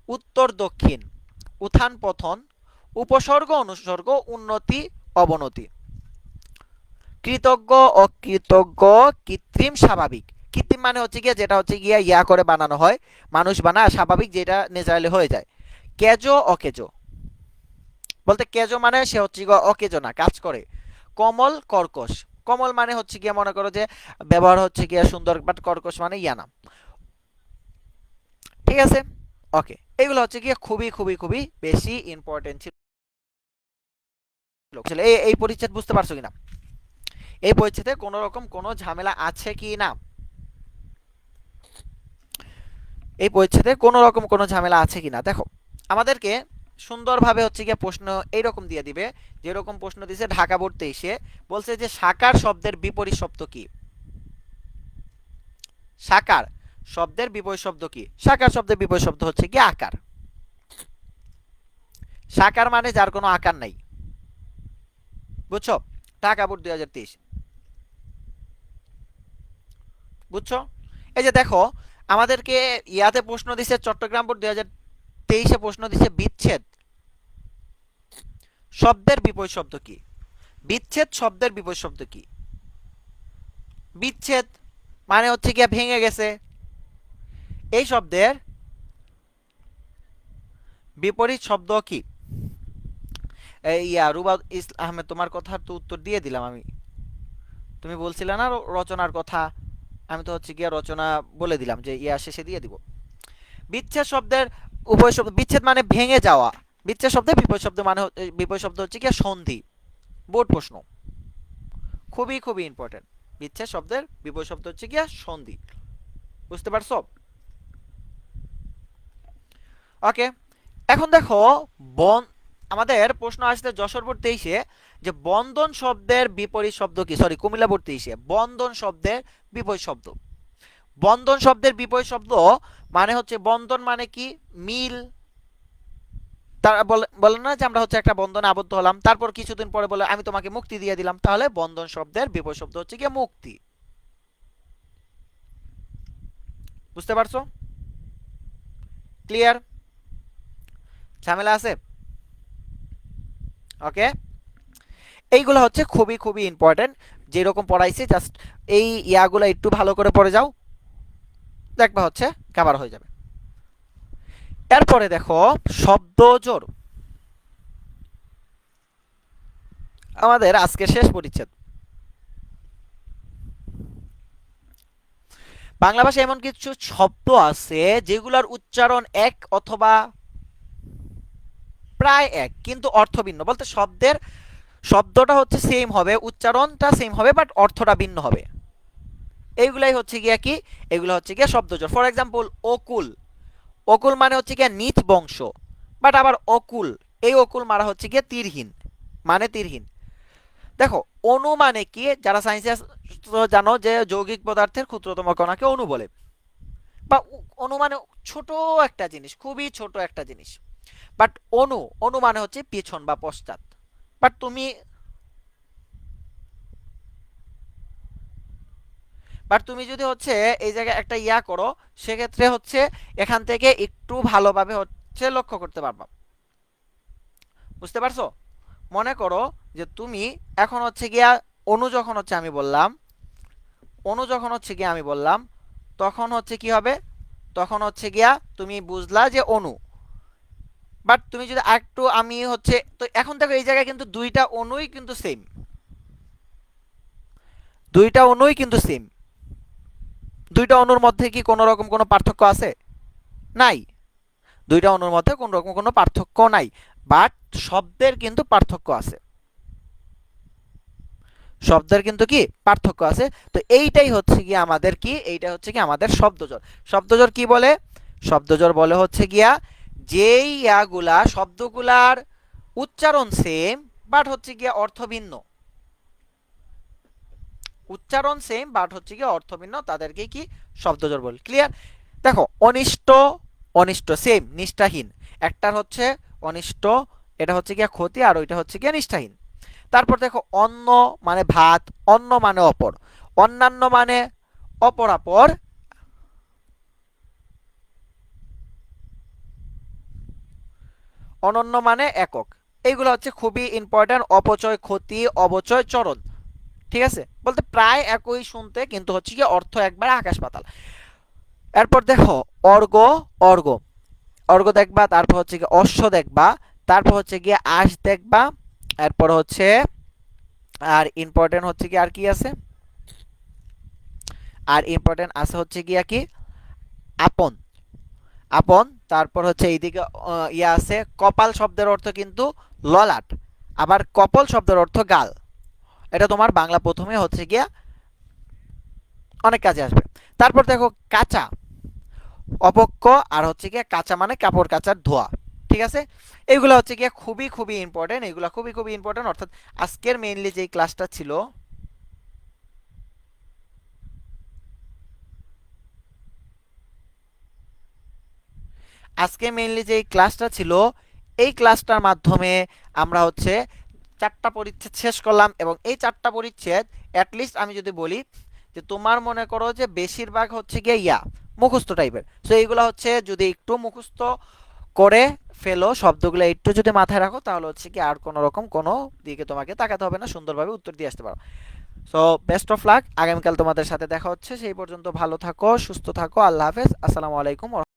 Speaker 1: উত্তর দক্ষিণ, উত্থান পতন, উপসর্গ অনুসর্গ, উন্নতি অবনতি, কৃতজ্ঞ অকৃতজ্ঞ, কৃত্রিম স্বাভাবিক। কৃত্রিম মানে হচ্ছে গিয়া যেটা হচ্ছে গিয়া ইয়া করে বানানো হয়, মানুষ বানায়। স্বাভাবিক যেটা ন্যাচারালি হয়ে যায়। কেজো অকেজো, বলতে কেজো মানে সে হচ্ছে গিয়া অকেজো না, কাজ করে। কমল কর্কশ, কমল মানে হচ্ছে গিয়া মনে করো যে ব্যবহার হচ্ছে গিয়া সুন্দর, বাট কর্কশ মানে ইয়া না, ঠিক আছে। ওকে, এগুলো হচ্ছে গিয়া খুবই খুবই খুবই বেশি ইম্পর্টেন্ট ছিল। এই পরিচ্ছেদ বুঝতে পারছো কিনা? এই পরিচ্ছেদে কোনো রকম কোনো ঝামেলা আছে কি না? এই পরিচ্ছেদে কোনো রকম কোনো ঝামেলা আছে কিনা দেখো। আমাদেরকে সুন্দরভাবে হচ্ছে গিয়ে প্রশ্ন এইরকম দিয়ে দিবে, যেরকম প্রশ্ন দিছে ঢাকা বোর্ড 23-এ। বলছে যে সাকার শব্দের বিপরীত শব্দ কি? সাকার শব্দের বিপরীত শব্দ কি? সাকার শব্দের বিপরীত শব্দ হচ্ছে কি আকার। সাকার মানে যার কোনো আকার নাই, বুঝছো? ঢাকা বোর্ড 2023, বুঝছো? এই যে দেখো, আমাদেরকে ইয়াতে প্রশ্ন দিছে, চট্টগ্রাম বোর্ড 2023-এ প্রশ্ন দিছে বিচ্ছেদ শব্দের বিপরীত শব্দ কি? বিচ্ছেদ শব্দের বিপরীত শব্দ কি? বিচ্ছেদ মানে হচ্ছে কি ভেঙে গেছে। এই শব্দের বিপরীত শব্দ কি? ইয়া রুবা আহমেদ, তোমার কথা তো উত্তর দিয়ে দিলাম আমি। তুমি বলছিলে না রচনার কথা, আমি তো হচ্ছে গিয়া রচনা বলে দিলাম যে ইয়া শেষে দিয়ে দিব। বিচ্ছেদ শব্দের উভয় শব্দ, বিচ্ছেদ মানে ভেঙে যাওয়া। বিচ্ছেদ শব্দের বিপরীত শব্দ মানে বিপরীত শব্দ হচ্ছে গিয়া সন্ধি। বোর্ড প্রশ্ন, খুবই খুবই ইম্পর্টেন্ট। বিচ্ছেদ শব্দের বিপরীত শব্দ হচ্ছে গিয়া সন্ধি, বুঝতে পারছো? ওকে, এখন দেখো বন, আমাদের প্রশ্ন আসছে যশোর বোর্ড 23-এ যে বন্ধন শব্দের বিপরীত শব্দ কি? সরি, কুমিল্লা বোর্ড 23-এ বন্ধন শব্দের বিপরীত শব্দ। বন্ধন শব্দের বিপরীত শব্দ মানে হচ্ছে, বন্ধন মানে কি মিল। তারা বলে না যে আমরা হচ্ছে একটা বন্ধনে আবদ্ধ হলাম, তারপর কিছুদিন পরে বলে আমি তোমাকে মুক্তি দিয়ে দিলাম, তাহলে বন্ধন শব্দের বিপরীত শব্দ হচ্ছে কি মুক্তি। বুঝতে পারছো? ক্লিয়ার? ঝামেলা আছে? ওকে, এইগুলো হচ্ছে খুবই খুবই ইম্পর্টেন্ট। যেরকম পড়াইছি জাস্ট এই ইয়াগুলো একটু ভালো করে পড়ে যাও, দেখবা হচ্ছে কভার হয়ে যাবে। এরপরে দেখো শব্দ জোড়, আমাদের আজকে শেষ পরিচ্ছেদ। বাংলা ভাষায় এমন কিছু শব্দ আছে যেগুলোর উচ্চারণ এক অথবা প্রায় এক, কিন্তু অর্থ ভিন্ন। বলতে শব্দটা হচ্ছে সেম হবে, উচ্চারণটা সেম হবে, বাট অর্থটা ভিন্ন হবে। এইগুলাই হচ্ছে গিয়া কি, এগুলো হচ্ছে গিয়া শব্দজোড়। ফর এক্সাম্পল অকুল, অকুল মানে হচ্ছে গিয়া নিচ বংশ, বাট আবার অকুল, এই অকুল মারা হচ্ছে গিয়া তীরহীন, মানে তীরহীন। দেখো অণু মানে কি, যারা সায়েন্সে জানো যে যৌগিক পদার্থের ক্ষুদ্রতম কণাকে অণু বলে, বা অণু মানে ছোট একটা জিনিস, খুবই ছোট একটা জিনিস। বাট অণু, অণু মানে হচ্ছে পিছন বা পশ্চাৎ। বাট তুমি যদি হচ্ছে এই জায়গায় একটা ইয়া করো, সেক্ষেত্রে হচ্ছে এখান থেকে একটু ভালোভাবে হচ্ছে লক্ষ্য করতে পারবা। বুঝতে পারছো? মনে করো যে তুমি এখন হচ্ছে গিয়া অণু যখন হচ্ছে আমি বললাম, অণু যখন হচ্ছে গিয়া আমি বললাম, তখন হচ্ছে কি হবে, তখন হচ্ছে গিয়া তুমি বুঝলা যে অণু। বাট তুমি যদি একটু আমি হচ্ছে, তো এখন দেখো এই জায়গায় কিন্তু দুইটা অণুই কিন্তু সেম, দুইটা অণুই কিন্তু সেম। দুইটা অণুর মধ্যে কি কোনো রকম কোনো পার্থক্য আছে? নাই। দুইটা অণুর মধ্যে কোনো রকম কোনো পার্থক্য নাই, বাট শব্দের কিন্তু পার্থক্য আছে। শব্দের কিন্তু কি পার্থক্য আছে। তো এইটাই হচ্ছে কি আমাদের কি, এইটা হচ্ছে কি আমাদের শব্দজোড়। শব্দজোড় কি বলে? শব্দজোড় বলে হচ্ছে গিয়া যেই ইয়াগুলা শব্দগুলার উচ্চারণ সেম বাট হচ্ছে গিয়া অর্থ ভিন্ন। উচ্চারণ সেম বাট হচ্ছে গিয়া অর্থ ভিন্ন, তাদেরকে কি শব্দজোড় বলে। ক্লিয়ার? দেখো অনিষ্ট, অনিষ্ট সেম, নিষ্ঠাহীন। একটার হচ্ছে অনিষ্ট, এটা হচ্ছে গিয়া ক্ষতি, আর ওইটা হচ্ছে গিয়া নিষ্ঠাহীন। তারপর দেখো অন্ন মানে ভাত, অন্য মানে অপর, অন্যান্য মানে অপরাপর, অনন্য মানে একক। এইগুলো হচ্ছে খুবই ইম্পর্টেন্ট। অপচয়, ক্ষতি, অবচয়, চরণ। ঠিক আছে, বলতে প্রায় একই শুনতে, কিন্তু হচ্ছে কি অর্থ একবার আকাশ পাতাল। এরপর দেখো অর্গ, অর্গ, অর্গ দেখবা, তারপর হচ্ছে কি অশ্ব দেখবা, তারপর হচ্ছে গিয়ে আশ দেখবা, এরপর হচ্ছে আর ইম্পর্টেন্ট হচ্ছে কি আর কি আছে, আর ইম্পর্টেন্ট আছে হচ্ছে গিয়া কি আপন, আপন। তারপর হচ্ছে এইদিকে ইয়া আছে কপাল শব্দের অর্থ কিন্তু ললাট, আবার কপল শব্দের অর্থ গাল। এটা তোমার বাংলা প্রথমে হচ্ছে গিয়া অনেক কাজে আসবে। তারপর দেখো কাঁচা, অপক্ষ, আর হচ্ছে গিয়া কাঁচা মানে কাপড় কাচার ধোয়া। ঠিক আছে, এইগুলো হচ্ছে গিয়া খুবই খুবই ইম্পর্টেন্ট, এগুলো খুবই খুবই ইম্পর্টেন্ট। অর্থাৎ আজকের মেইনলি যে ক্লাসটা ছিল, আজকে মেইনলি যে ক্লাসটা ছিল, এই ক্লাসটার মাধ্যমে আমরা হচ্ছে চারটা পরিচ্ছেদ শেষ করলাম। এবং এই চারটা পরিচ্ছেদ অ্যাটলিস্ট আমি যদি বলি যে তোমার মনে করো যে বেশিরভাগ হচ্ছে গিয়ে ইয়া মুখস্থ টাইপের, সো এইগুলো হচ্ছে যদি একটু মুখস্থ করে ফেলো, শব্দগুলো একটু যদি মাথায় রাখো, তাহলে হচ্ছে কি আর কোনো রকম কোনো দিকে তোমাকে তাকাতে হবে না, সুন্দরভাবে উত্তর দিয়ে আসতে পারো। সো বেস্ট অফ লাক, আগামীকাল তোমাদের সাথে দেখা হচ্ছে। সেই পর্যন্ত ভালো থাকো, সুস্থ থাকো, আল্লাহ হাফেজ, আসসালামু আলাইকুম।